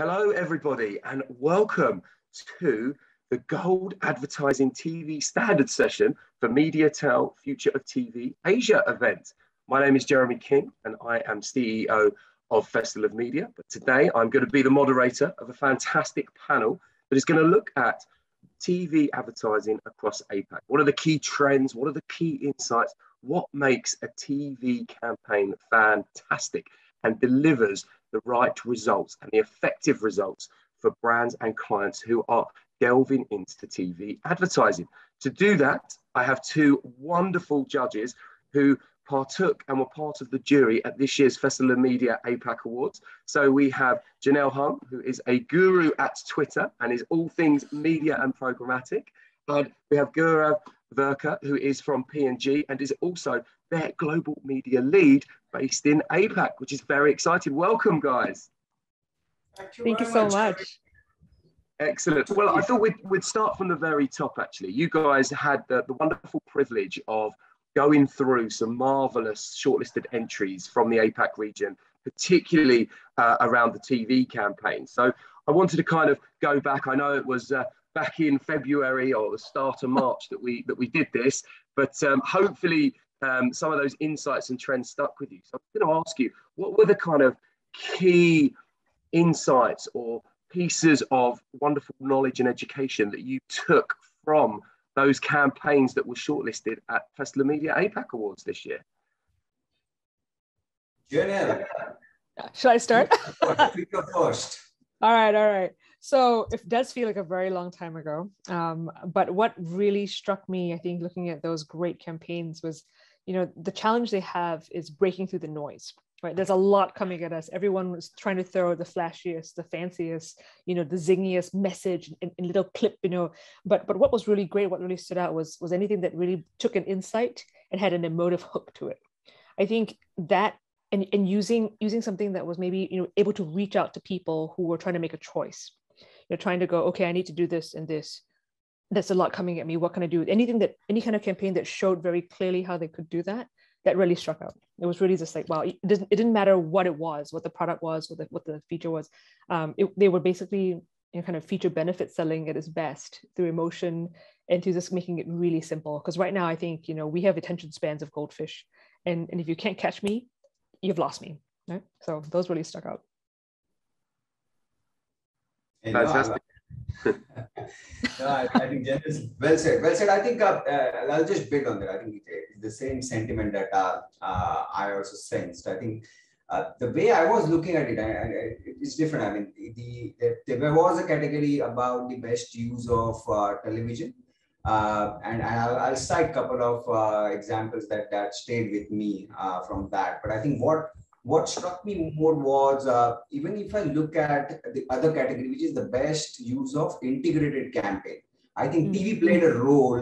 Hello, everybody, and welcome to the Gold Advertising TV Standard Session for MediaTel Future of TV Asia event. My name is Jeremy King, and I am CEO of Festival of Media. But today, I'm going to be the moderator of a fantastic panel that is going to look at TV advertising across APAC. What are the key trends? What are the key insights? What makes a TV campaign fantastic and delivers the right results and the effective results for brands and clients who are delving into TV advertising? To do that, I have two wonderful judges who partook and were part of the jury at this year's Festival of Media APAC Awards. So we have Janelle Hung, who is a guru at Twitter and is all things media and programmatic. And we have Gaurav Verka, who is from P&G and is also their global media lead based in APAC, which is very exciting. Welcome, guys. Thank you so much. Excellent. Well, I thought we'd start from the very top, actually. You guys had the wonderful privilege of going through some marvelous shortlisted entries from the APAC region, particularly around the TV campaign. So I wanted to kind of go back. I know it was back in February or the start of March that we did this, but hopefully some of those insights and trends stuck with you. So I'm going to ask you, what were the kind of key insights or pieces of wonderful knowledge and education that you took from those campaigns that were shortlisted at Festival of Media APAC Awards this year? Janelle. Should I start? First. All right. So it does feel like a very long time ago. But what really struck me, I think, looking at those great campaigns was, the challenge they have is breaking through the noise, right? There's a lot coming at us. Everyone was trying to throw the flashiest, the fanciest, the zingiest message in little clip, but what was really great, what really stood out was anything that really took an insight and had an emotive hook to it. I think that and using something that was maybe, able to reach out to people who were trying to make a choice, trying to go, okay, I need to do this and this. There's a lot coming at me. What can I do? Any kind of campaign that showed very clearly how they could do that really struck out. It was really just like, wow, it didn't matter what it was, what the product was, what the feature was. They were basically kind of feature benefit selling at its best through emotion and through just making it really simple. Because right now, I think, we have attention spans of goldfish. And if you can't catch me, you've lost me. Right? So those really stuck out. Fantastic. I think Jen is well said. Well said. I think I'll just build on that. I think it's the same sentiment that I also sensed. I think the way I was looking at it, it's different. I mean, there was a category about the best use of television, and I'll cite a couple of examples that stayed with me from that. But I think what struck me more was, even if I look at the other category, which is the best use of integrated campaign, I think TV played a role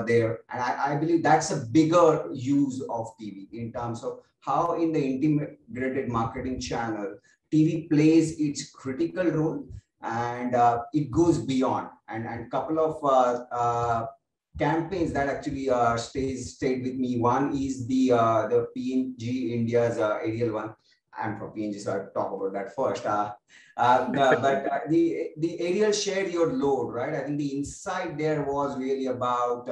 there. And I believe that's a bigger use of TV in terms of how in the integrated marketing channel, TV plays its critical role and it goes beyond. And couple of campaigns that actually stayed with me. One is the P&G India's Ariel one. I'm from P&G, so I'll talk about that first. But the Ariel Share Your Load, right? I think the insight there was really about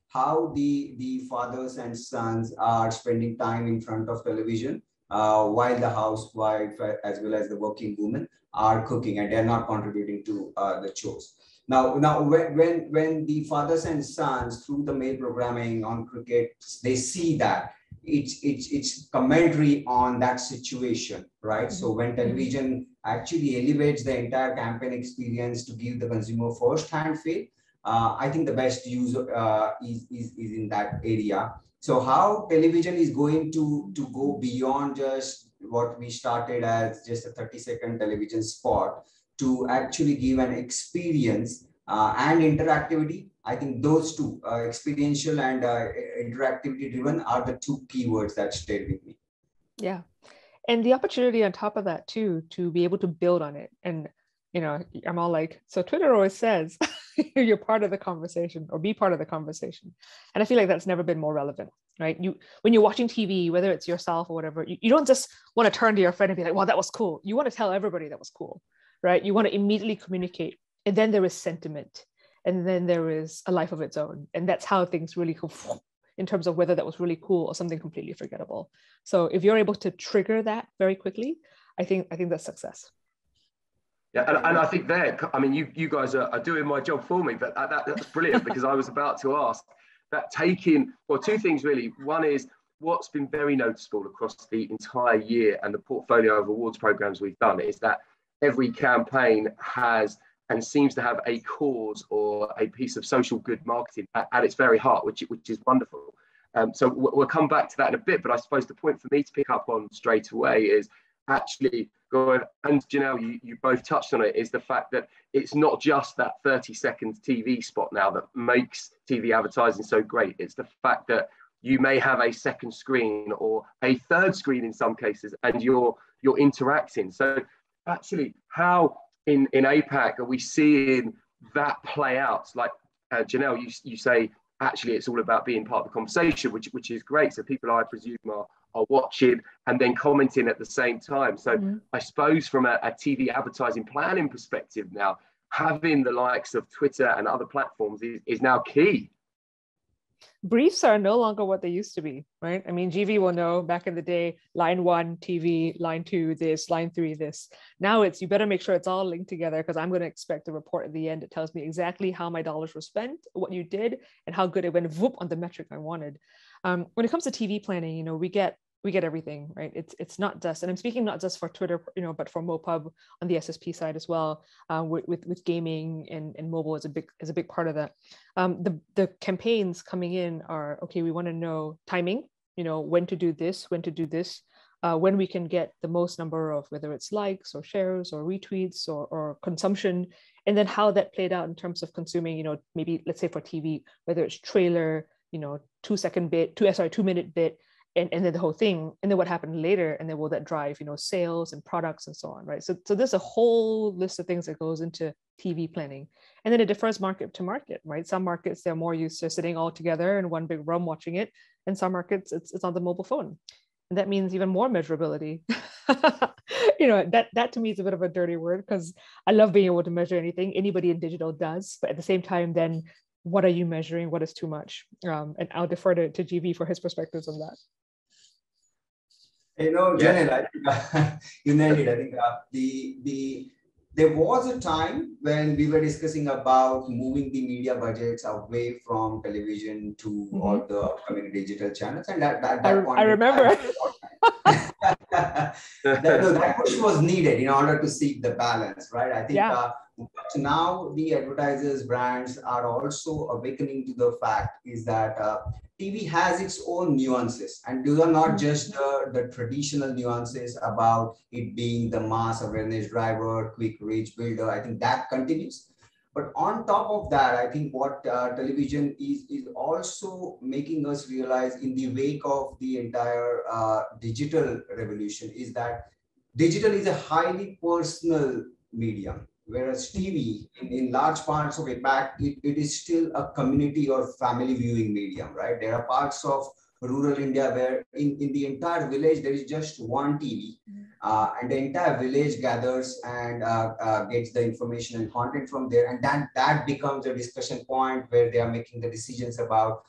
how the fathers and sons are spending time in front of television while the housewife as well as the working woman are cooking and they're not contributing to the chores. Now, when the fathers and sons through the male programming on cricket, they see that it's commentary on that situation, right? So when television actually elevates the entire campaign experience to give the consumer first-hand feel, I think the best use is in that area. So how television is going to go beyond just what we started as just a 30-second television spot to actually give an experience and interactivity. I think those two, experiential and interactivity driven, are the two keywords that stayed with me. Yeah. And the opportunity on top of that too, to be able to build on it. And, I'm all like, so Twitter always says you're part of the conversation or be part of the conversation. And I feel like that's never been more relevant, right? When you're watching TV, whether it's yourself or whatever, you don't just want to turn to your friend and be like, wow, that was cool. You want to tell everybody that was cool. right? You want to immediately communicate. And then there is sentiment. And then there is a life of its own. And that's how things really go in terms of whether that was really cool or something completely forgettable. So if you're able to trigger that very quickly, I think that's success. Yeah, and I think I mean, you guys are doing my job for me, but that's brilliant because I was about to ask that two things really. One is what's been very noticeable across the entire year and the portfolio of awards programs we've done is that every campaign has and seems to have a cause or a piece of social good marketing at its very heart, which is wonderful. So we'll come back to that in a bit, but I suppose the point for me to pick up on straight away is actually, and Janelle, you both touched on it, is the fact that it's not just that 30-second TV spot now that makes TV advertising so great. It's the fact that you may have a second screen or a third screen in some cases, and you're interacting. So actually, how in APAC are we seeing that play out? Like Janelle, you say, actually, it's all about being part of the conversation, which is great. So people, I presume, are watching and then commenting at the same time. So I suppose from a TV advertising planning perspective now, having the likes of Twitter and other platforms is now key. Briefs are no longer what they used to be, right? I mean, GV will know back in the day, line 1, TV, line 2, this, line 3, this. Now it's, you better make sure it's all linked together because I'm going to expect a report at the end that tells me exactly how my dollars were spent, what you did, and how good it went whoop on the metric I wanted. When it comes to TV planning, we get everything, right? It's not just, and I'm speaking not just for Twitter, but for MoPub on the SSP side as well, with gaming and mobile is a big part of that. The campaigns coming in are, okay, we want to know timing, when to do this, when we can get the most number of, whether it's likes or shares or retweets or consumption, and then how that played out in terms of consuming, maybe let's say for TV, whether it's trailer, 2-minute bit, and then the whole thing, and then what happened later, and then will that drive, sales and products and so on, right? So there's a whole list of things that goes into TV planning, and then it differs market to market, right? Some markets, they're more used to sitting all together in one big room watching it, and some markets it's on the mobile phone, and that means even more measurability. That to me is a bit of a dirty word because I love being able to measure anything. Anybody in digital does, but at the same time, then what are you measuring? What is too much? And I'll defer to GV for his perspectives on that. Janelle, I think you nailed it. I think there was a time when we were discussing about moving the media budgets away from television to all the upcoming digital channels, and that point, I remember. that push was needed in order to seek the balance, right? I think but now the advertisers, brands are also awakening to the fact is that TV has its own nuances, and those are not just the traditional nuances about it being the mass awareness driver, quick reach builder. I think that continues. But on top of that, I think what television is also making us realize in the wake of the entire digital revolution is that digital is a highly personal medium. Whereas TV, in large parts of APAC, it is still a community or family viewing medium, right? There are parts of rural India where in the entire village, there is just one TV and the entire village gathers and gets the information and content from there. And then that becomes a discussion point where they are making the decisions about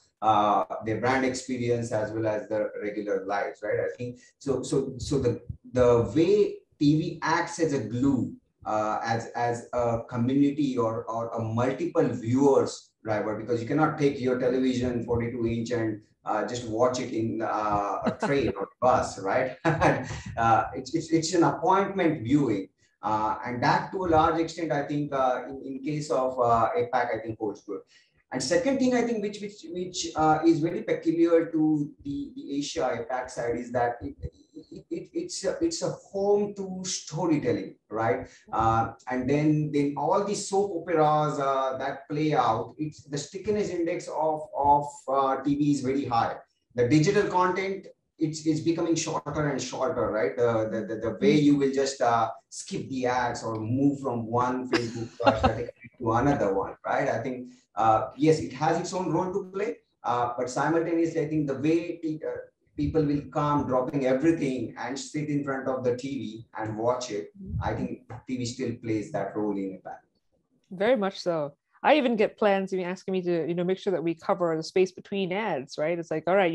their brand experience as well as the regular lives, right? I think so the way TV acts as a glue, as a community or a multiple viewers driver, because you cannot take your television 42-inch and just watch it in a train or bus, right? It's an appointment viewing, and that to a large extent, I think, in case of APAC, I think holds good. And second thing, I think, which is very peculiar to the Asia APAC side is that it's a home to storytelling, right? And then all these soap operas that play out, it's the stickiness index of TV is very high. The digital content, it's becoming shorter and shorter, right? The way you will just skip the ads or move from one Facebook to another one, right? I think yes, it has its own role to play, but simultaneously, I think the way people will come dropping everything and sit in front of the TV and watch it, I think TV still plays that role in it. Very much so. I even get plans even asking me to, make sure that we cover the space between ads, right? It's like, all right,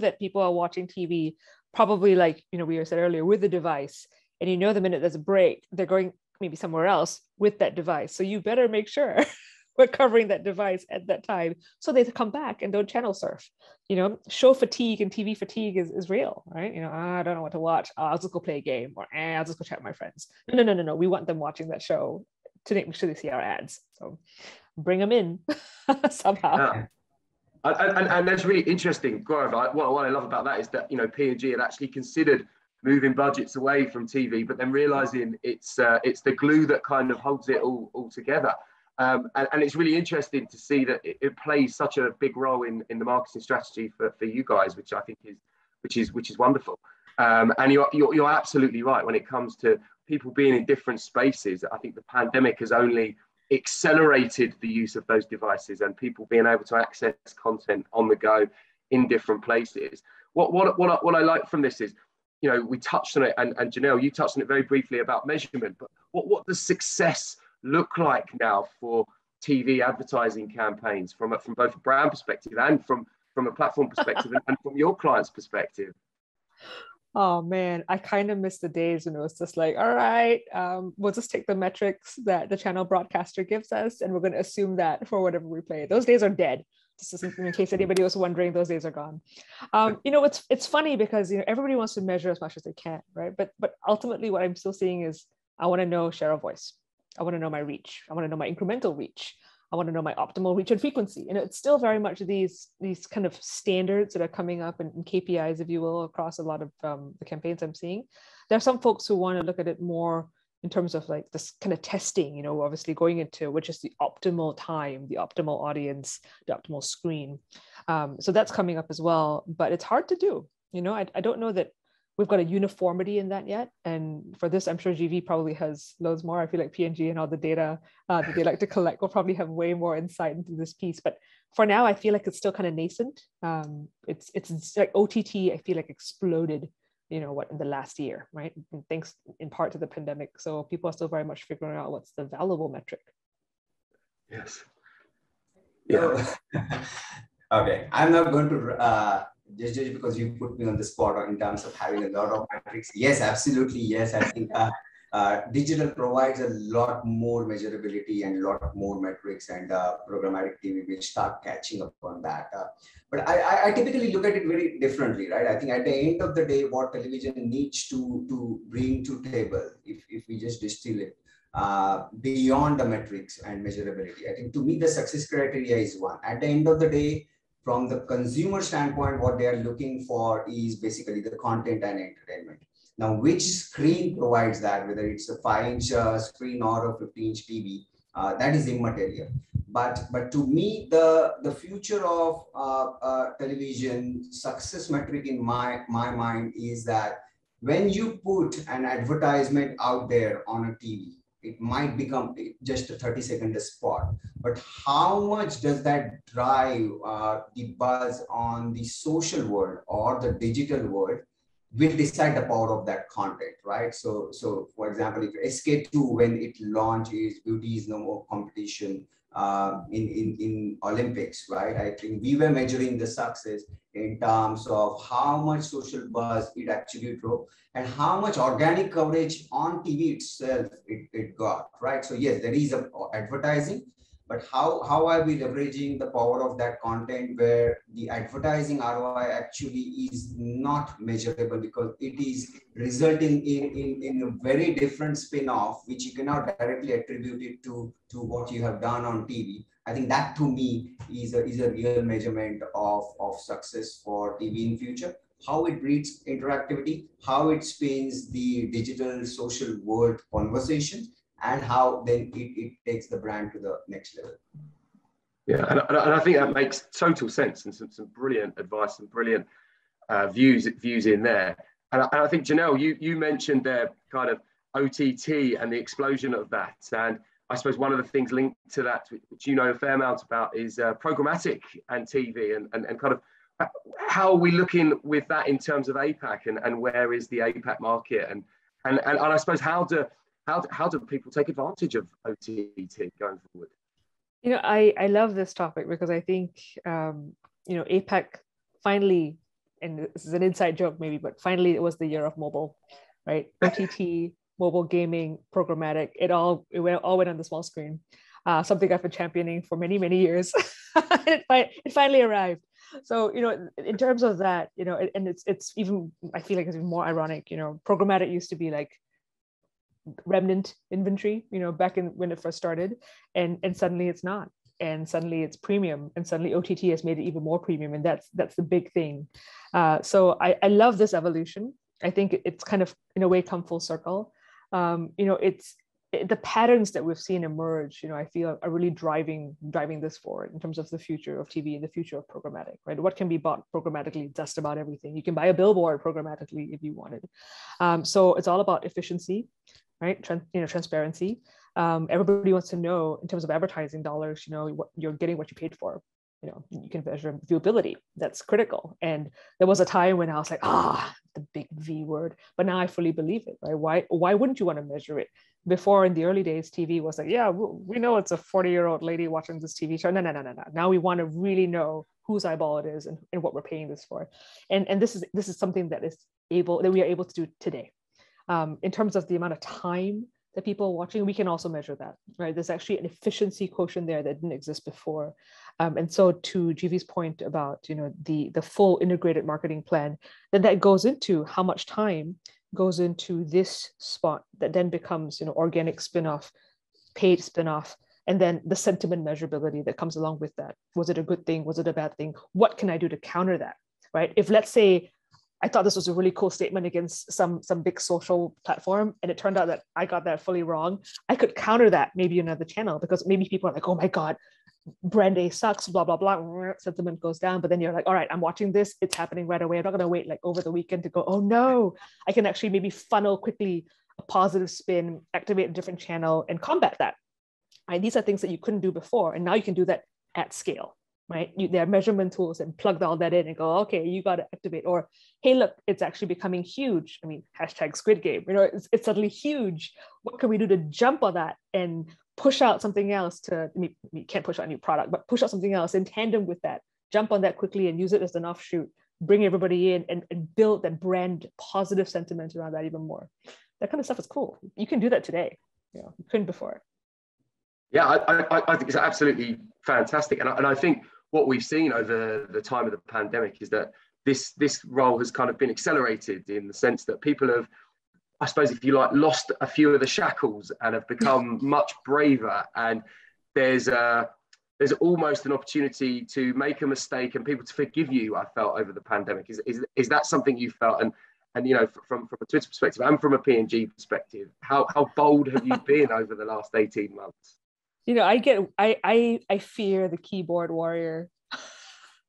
that people are watching TV probably like, we said earlier with the device, and the minute there's a break, they're going maybe somewhere else with that device. So you better make sure we're covering that device at that time so they come back and don't channel surf. Show fatigue and TV fatigue is real, right? I don't know what to watch. I'll just go play a game, or I'll just go chat with my friends. No. We want them watching that show to make sure they see our ads. So bring them in somehow. Yeah. And that's really interesting, Gaurav. What I love about that is that P&G had actually considered moving budgets away from TV, but then realizing it's the glue that kind of holds it all together. And it's really interesting to see that it plays such a big role in the marketing strategy for you guys, which I think is wonderful. And you're absolutely right when it comes to people being in different spaces. I think the pandemic has only accelerated the use of those devices and people being able to access content on the go in different places. What I like from this is, we touched on it, and Janelle, you touched on it very briefly about measurement, but what does success look like now for TV advertising campaigns from both a brand perspective and from a platform perspective and from your client's perspective? Oh man, I kind of miss the days when it was just like, all right, we'll just take the metrics that the channel broadcaster gives us, and we're going to assume that for whatever we play. Those days are dead. Just in case anybody was wondering, those days are gone. It's funny because everybody wants to measure as much as they can, right? But ultimately, what I'm still seeing is I want to know share of voice. I want to know my reach. I want to know my incremental reach. I want to know my optimal reach and frequency. It's still very much these kind of standards that are coming up and KPIs, if you will, across a lot of the campaigns I'm seeing. There are some folks who want to look at it more in terms of like this kind of testing, obviously going into which is the optimal time, the optimal audience, the optimal screen. So that's coming up as well, but it's hard to do. I don't know that we've got a uniformity in that yet. And for this, I'm sure GV probably has loads more. I feel like P&G and all the data that they like to collect will probably have way more insight into this piece. But for now, I feel like it's still kind of nascent. It's like OTT, I feel like exploded, in the last year, right? And thanks in part to the pandemic. So people are still very much figuring out what's the valuable metric. Yes. Yeah. Okay. I'm not going to just because you put me on the spot in terms of having a lot of metrics. Yes, absolutely. Yes, I think digital provides a lot more measurability and a lot more metrics, and programmatic TV will start catching up on that. But I typically look at it very differently, right? I think at the end of the day, what television needs to bring to table, if we just distill it, beyond the metrics and measurability, I think to me the success criteria is one. At the end of the day, from the consumer standpoint, what they are looking for is basically the content and entertainment. Now, which screen provides that, whether it's a 5-inch screen or a 50-inch TV, that is immaterial. But to me, the future of television success metric in my mind is that when you put an advertisement out there on a TV, it might become just a 30-second spot, but how much does that drive the buzz on the social world or the digital world will decide the power of that content, right? So for example, if SK2, when it launches Beauty is No More competition in Olympics, right? I think we were measuring the success in terms of how much social buzz it actually drove and how much organic coverage on TV itself it got, right? So yes, there is advertising, but how are we leveraging the power of that content where the advertising ROI actually is not measurable because it is resulting in a very different spin-off, which you cannot directly attribute it to what you have done on TV. I think that to me is a real measurement of success for TV in future. How it breeds interactivity, how it spins the digital social world conversation, and how then it takes the brand to the next level. Yeah, and I think that makes total sense, and some brilliant advice and brilliant views in there. And I think, Janelle, you mentioned there kind of OTT and the explosion of that. And I suppose one of the things linked to that, which you know a fair amount about, is programmatic and TV and kind of how are we looking with that in terms of APAC, and where is the APAC market, and I suppose how do people take advantage of OTT going forward? I love this topic because I think APAC finally, and this is an inside joke maybe, but finally it was the year of mobile, right? OTT, mobile gaming, programmatic, it all went on the small screen. Something I've been championing for many, many years. It finally arrived. So, in terms of that, and it's even, I feel like it's even more ironic, programmatic used to be like remnant inventory, back in when it first started, and suddenly it's not. And suddenly it's premium, and suddenly OTT has made it even more premium. And that's the big thing. So I love this evolution. I think it's kind of, in a way, come full circle. The patterns that we've seen emerge, I feel are really driving this forward in terms of the future of TV and the future of programmatic, right? What can be bought programmatically? Just about everything. You can buy a billboard programmatically if you wanted. So it's all about efficiency, right? Transparency. Everybody wants to know, in terms of advertising dollars, what you're getting, what you paid for. You can measure viewability. That's critical. And there was a time when I was like, the big V word, but now I fully believe it, right? Why wouldn't you want to measure it? Before, in the early days, TV was like, yeah, we know it's a 40-year-old lady watching this TV show. No. Now we want to really know whose eyeball it is and what we're paying this for. And this is something that we are able to do today. In terms of the amount of time that people are watching, we can also measure that, right? There's actually an efficiency quotient there that didn't exist before. And so, to GV's point about, the full integrated marketing plan, then that goes into how much time goes into this spot that then becomes, organic spinoff, paid spinoff, and then the sentiment measurability that comes along with that. Was it a good thing? Was it a bad thing? What can I do to counter that, right? If, let's say, I thought this was a really cool statement against some big social platform, and it turned out that I got that fully wrong, I could counter that maybe another channel, because maybe people are like, oh my God, brand A sucks, blah, blah, blah, sentiment goes down. But then you're like, all right, I'm watching this, it's happening right away. I'm not going to wait like over the weekend to go, oh no, I can actually maybe funnel quickly a positive spin, activate a different channel, and combat that. Right? These are things that you couldn't do before. And now you can do that at scale. Right? There are measurement tools and plug all that in and go, okay, you got to activate. Or, hey, look, it's actually becoming huge. I mean, hashtag Squid Game, it's suddenly huge. What can we do to jump on that and push out something else you can't push out a new product, but push out something else in tandem with that, jump on that quickly and use it as an offshoot, bring everybody in and build that brand positive sentiment around that even more. That kind of stuff is cool. You can do that today. You couldn't before. Yeah, I think it's absolutely fantastic. And I think what we've seen over the time of the pandemic is that this role has kind of been accelerated, in the sense that people have, I suppose, if you like, lost a few of the shackles and have become much braver. And there's almost an opportunity to make a mistake and people to forgive you, I felt, over the pandemic. Is that something you felt? And from a Twitter perspective and from a P&G perspective, how bold have you been over the last 18 months? I fear the keyboard warrior.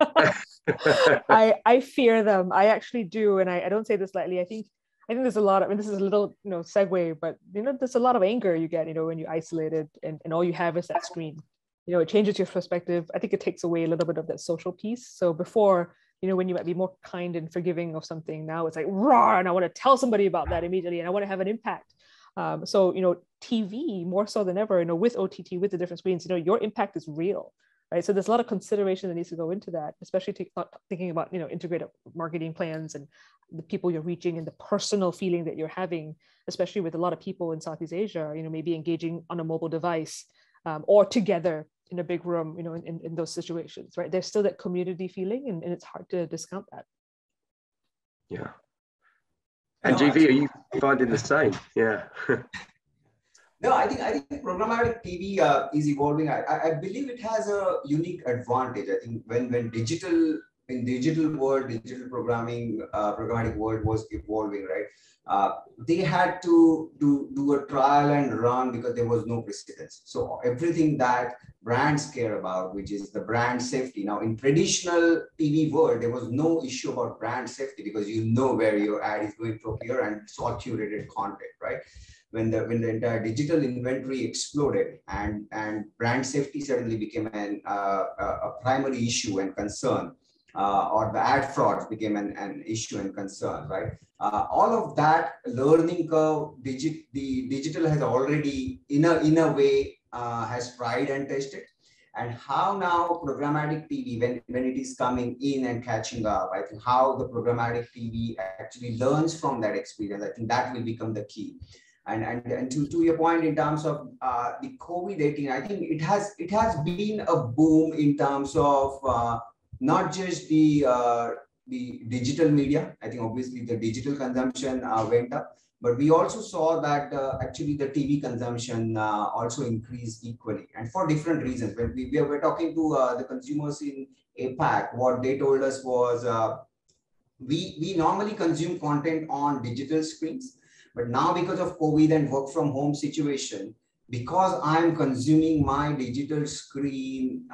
I fear them. I actually do. And I don't say this lightly. I think there's a lot of, this is a little, segue, but, there's a lot of anger you get, when you're isolated and all you have is that screen. It changes your perspective. I think it takes away a little bit of that social piece. So before, when you might be more kind and forgiving of something, now it's like, raw, and I want to tell somebody about that immediately, and I want to have an impact. So, TV more so than ever, with OTT, with the different screens, your impact is real, right? So there's a lot of consideration that needs to go into that, especially thinking about, integrated marketing plans and the people you're reaching and the personal feeling that you're having, especially with a lot of people in Southeast Asia, maybe engaging on a mobile device or together in a big room, in those situations, right? There's still that community feeling, and it's hard to discount that. Yeah. And GV, are you finding the same? Yeah. No, I think programmatic TV is evolving. I believe it has a unique advantage. I think when digital world, digital programming, programmatic world was evolving, right? They had to do a trial and run because there was no precedence. So everything that brands care about, which is the brand safety. Now, in traditional TV world, there was no issue about brand safety because where your ad is going to appear and it's all curated content, right? When the entire digital inventory exploded and brand safety suddenly became a primary issue and concern, or the ad frauds became an issue and concern, right? All of that learning curve, the digital has already, in a way, has tried and tested. And how now programmatic TV, when it is coming in and catching up, I think how the programmatic TV actually learns from that experience, I think that will become the key. And to your point in terms of the COVID-18, I think it has been a boom in terms of not just the digital media. I think obviously the digital consumption went up, but we also saw that actually the TV consumption also increased equally, and for different reasons. When we were talking to the consumers in APAC, what they told us was we normally consume content on digital screens, but now because of COVID and work from home situation, because I'm consuming my digital screen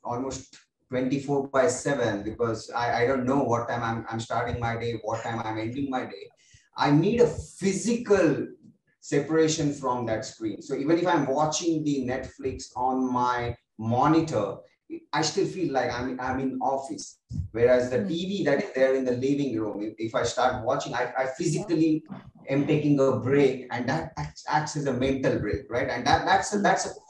almost 24/7, because I don't know what time I'm starting my day, what time I'm ending my day. I need a physical separation from that screen. So even if I'm watching the Netflix on my monitor, I still feel like I'm in office. Whereas the TV that is there in the living room, if I start watching, I physically am taking a break, and that acts as a mental break, right? And that's a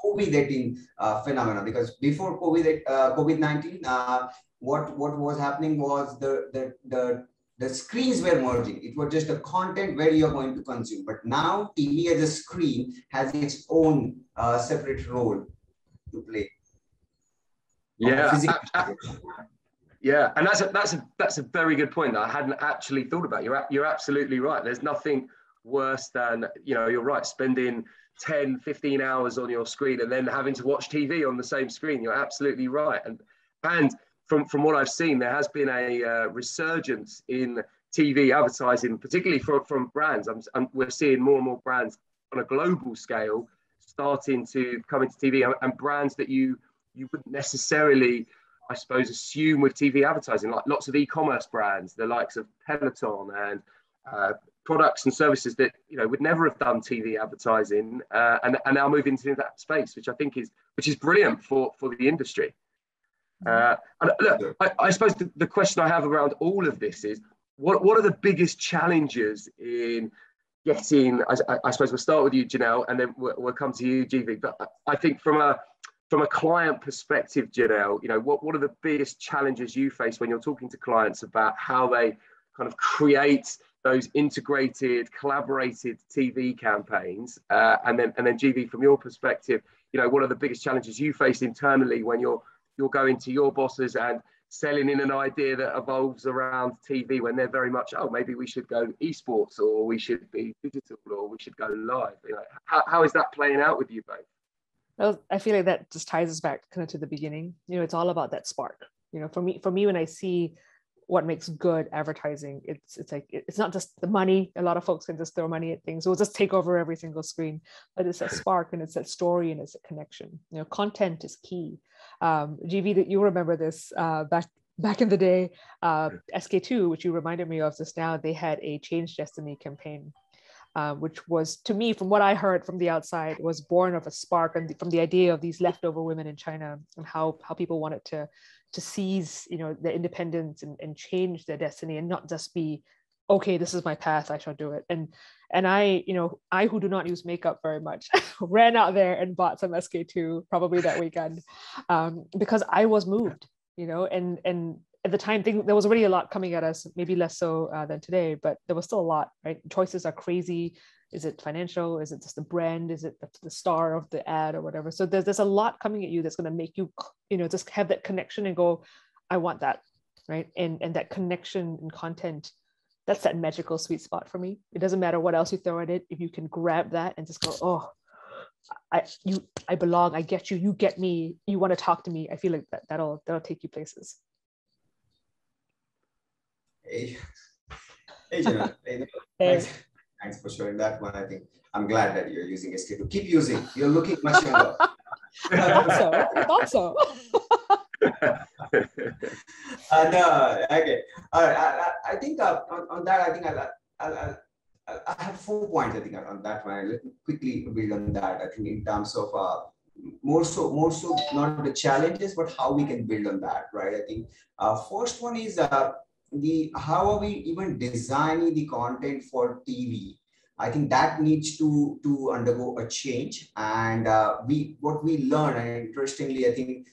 COVID-18 phenomenon, because before COVID-19, what was happening was the screens were merging. It was just the content where you're going to consume. But now TV as a screen has its own separate role to play. Yeah, yeah, and that's a very good point that I hadn't actually thought about. You're absolutely right. There's nothing worse than, you're right, spending 10, 15 hours on your screen and then having to watch TV on the same screen. You're absolutely right. And from what I've seen, there has been a resurgence in TV advertising, particularly from brands. We're seeing more and more brands on a global scale starting to come into TV, and brands that you wouldn't necessarily, I suppose, assume with TV advertising, like lots of e-commerce brands, the likes of Peloton, and products and services that would never have done TV advertising, and now move into that space, which I think is brilliant for the industry. And look, I suppose the question I have around all of this is, what are the biggest challenges in getting? I suppose we'll start with you, Janelle, and then we'll come to you, GV. But I think from a client perspective, Janelle, what are the biggest challenges you face when you're talking to clients about how they kind of create those integrated, collaborated TV campaigns? And then GV, from your perspective, what are the biggest challenges you face internally when you're going to your bosses and selling in an idea that evolves around TV, when they're very much, maybe we should go esports, or we should be digital, or we should go live? How is that playing out with you both? Well, I feel like that just ties us back kind of to the beginning. It's all about that spark. For me, when I see what makes good advertising, it's like, it's not just the money. A lot of folks can just throw money at things. We'll just take over every single screen, but it's that spark, and it's that story, and it's a connection. Content is key. GV, that you remember this back in the day, SK2, which you reminded me of just now, they had a Change Destiny campaign. Which was, to me, from what I heard from the outside, was born of a spark, and from the idea of these leftover women in China, and how people wanted to seize, their independence and change their destiny, and not just be, okay, this is my path, I shall do it. And I who do not use makeup very much, ran out there and bought some SK2 probably that weekend, because I was moved, and at the time, there was already a lot coming at us, maybe less so than today, but there was still a lot, right? Choices are crazy. Is it financial? Is it just the brand? Is it the star of the ad or whatever? So there's a lot coming at you that's going to make you, just have that connection and go, I want that, right? And that connection and content, that's that magical sweet spot for me. It doesn't matter what else you throw at it. If you can grab that and just go, I belong, I get you, you get me, you want to talk to me. I feel like that'll take you places. Hey, Janelle. Thanks for sharing that one. I think I'm glad that you're using SK2. Keep using. You're looking much younger. I thought so. Okay. I think on that, I think I have 4 points. I think on that one. Let me quickly build on that. I think in terms of more so not the challenges, but how we can build on that, right? I think first one is the how are we even designing the content for TV. I think that needs to undergo a change, and what we learn, and interestingly, I think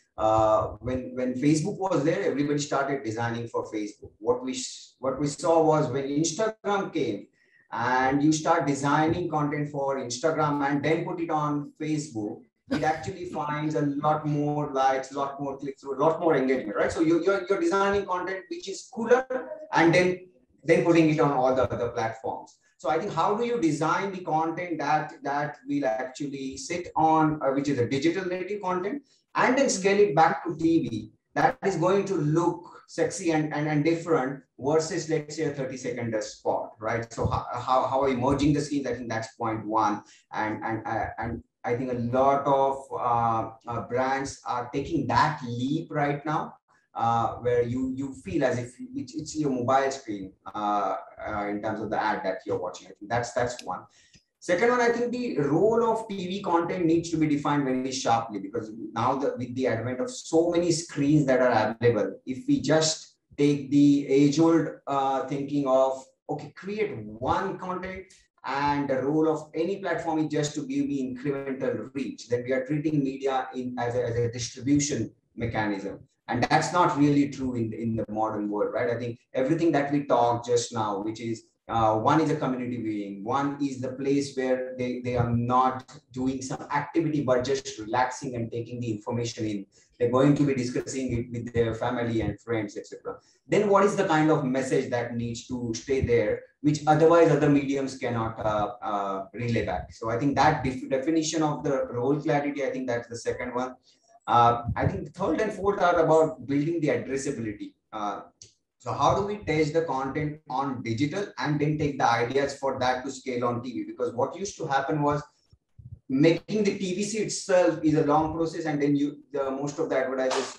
when Facebook was there, everybody started designing for Facebook. What we saw was when Instagram came, and you start designing content for Instagram and then put it on Facebook, it actually finds a lot more likes, a lot more click through, a lot more engagement, right? So you're designing content which is cooler, and then putting it on all the other platforms. So I think how do you design the content that will actually sit on, which is a digital native content, and then scale it back to TV that is going to look sexy and different versus, let's say, a 30-second spot, right? So how are you merging the scenes? I think that's point one. And I think a lot of brands are taking that leap right now, where you feel as if it's your mobile screen in terms of the ad that you're watching. I think that's one. Second one, I think the role of TV content needs to be defined very sharply, because now with the advent of so many screens that are available, if we just take the age-old thinking of, okay, create one content and the role of any platform is just to give me incremental reach, then we are treating media as a distribution mechanism. And that's not really true in the modern world, right? I think everything that we talked just now, which is one is a community viewing, one is the place where they are not doing some activity, but just relaxing and taking the information in. They're going to be discussing it with their family and friends, etc. Then what is the kind of message that needs to stay there, which otherwise other mediums cannot relay back? So I think that definition of the role clarity, I think that's the second one. I think the third and fourth are about building the addressability. So how do we test the content on digital and then take the ideas for that to scale on TV? Because what used to happen was making the TVC itself is a long process, and then most of the advertisers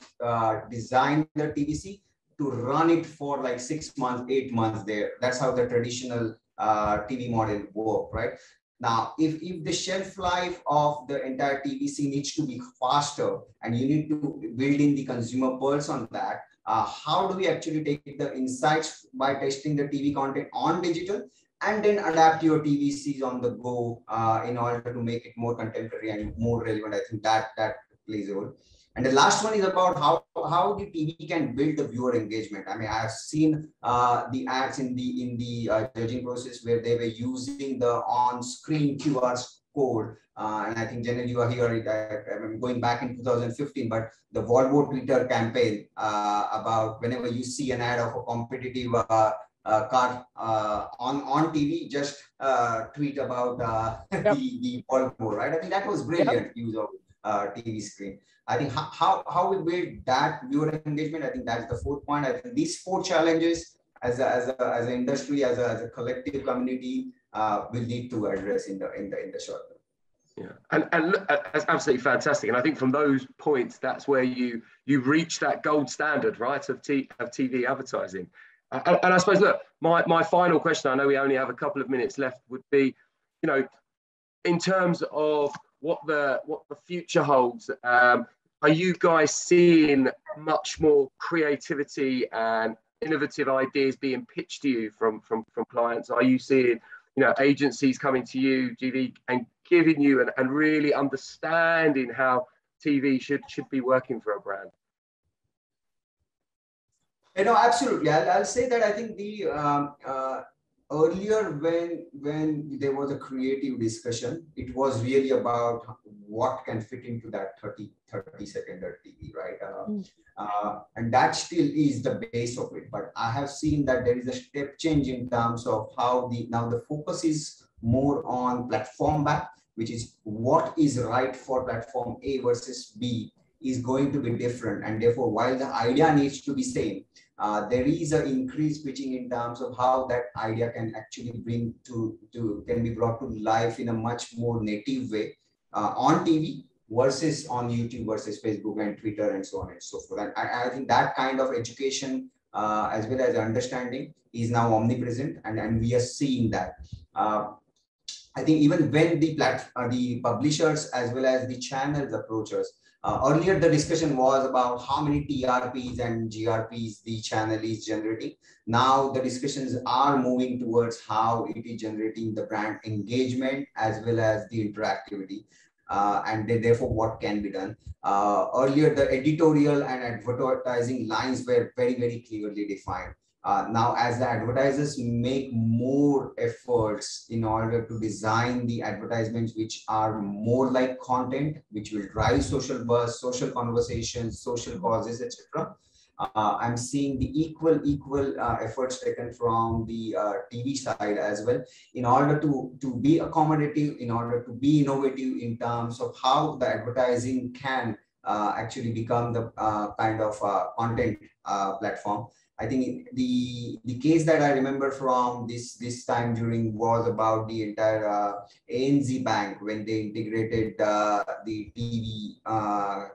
design the TVC to run it for like 6 months, 8 months there. That's how the traditional TV model work, right? Now, if the shelf life of the entire TVC needs to be faster, and you need to build in the consumer pulse on that, how do we actually take the insights by testing the TV content on digital and then adapt your TVCs on the go in order to make it more contemporary and more relevant? I think that plays a role. And the last one is about how the TV can build the viewer engagement. I mean, I've seen the ads in the judging process where they were using the on-screen QR code. And I think generally you are here, I'm going back in 2015, but the Volvo Twitter campaign about whenever you see an ad of a competitive car on TV, just tweet about the Volvo, right? I think that was brilliant use of TV screen. I think how we build that viewer engagement, I think that's the fourth point. I think these four challenges as an industry, as a collective community, will need to address in the short term. Yeah, and look, that's absolutely fantastic. And I think from those points, that's where you reach that gold standard, right, of TV advertising. And I suppose, look, my final question, I know we only have a couple of minutes left, would be, you know, in terms of what the future holds, are you guys seeing much more creativity and innovative ideas being pitched to you from clients? Are you seeing, you know, agencies coming to you, GV, and giving you and really understanding how TV should be working for a brand? You know, absolutely. I'll say that I think the earlier when there was a creative discussion, it was really about what can fit into that 30-second TV, right? And that still is the base of it. But I have seen that there is a step change in terms of how now the focus is more on platform back, which is what is right for platform A versus B is going to be different. And therefore, while the idea needs to be same, there is an increased pitching in terms of how that idea can actually can be brought to life in a much more native way on TV versus on YouTube versus Facebook and Twitter and so on and so forth. And I think that kind of education as well as understanding is now omnipresent, and we are seeing that. I think even when the publishers as well as the channels approach us, earlier the discussion was about how many TRPs and GRPs the channel is generating. Now the discussions are moving towards how it is generating the brand engagement as well as the interactivity. And therefore what can be done. Earlier, the editorial and advertising lines were very, very clearly defined. Now, as the advertisers make more efforts in order to design the advertisements which are more like content, which will drive social buzz, social conversations, social causes, etc. I'm seeing the equal efforts taken from the TV side as well, in order to be accommodative, in order to be innovative in terms of how the advertising can actually become the kind of content platform. I think the case that I remember from this time during was about the entire ANZ Bank, when they integrated the TV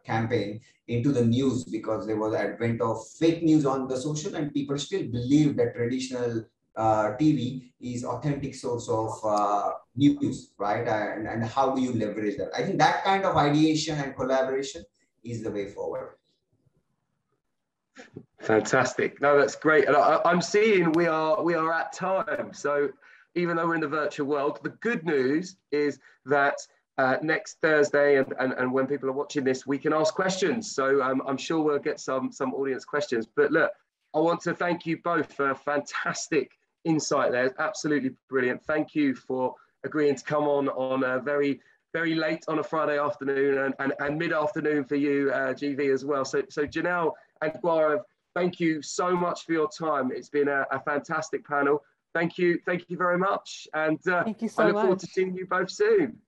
campaign into the news, because there was advent of fake news on the social, and people still believe that traditional TV is authentic source of news, right? And how do you leverage that? I think that kind of ideation and collaboration is the way forward. Fantastic. No, that's great. And I'm seeing we are at time. So even though we're in the virtual world, the good news is that next Thursday and when people are watching this, we can ask questions. So I'm sure we'll get some audience questions. But look, I want to thank you both for a fantastic insight there. Absolutely brilliant. Thank you for agreeing to come on a very late on a Friday afternoon and mid-afternoon for you, GV, as well. So Janelle and Gaurav, thank you so much for your time. It's been a fantastic panel. Thank you very much. And thank you so I look much. forward to seeing you both soon.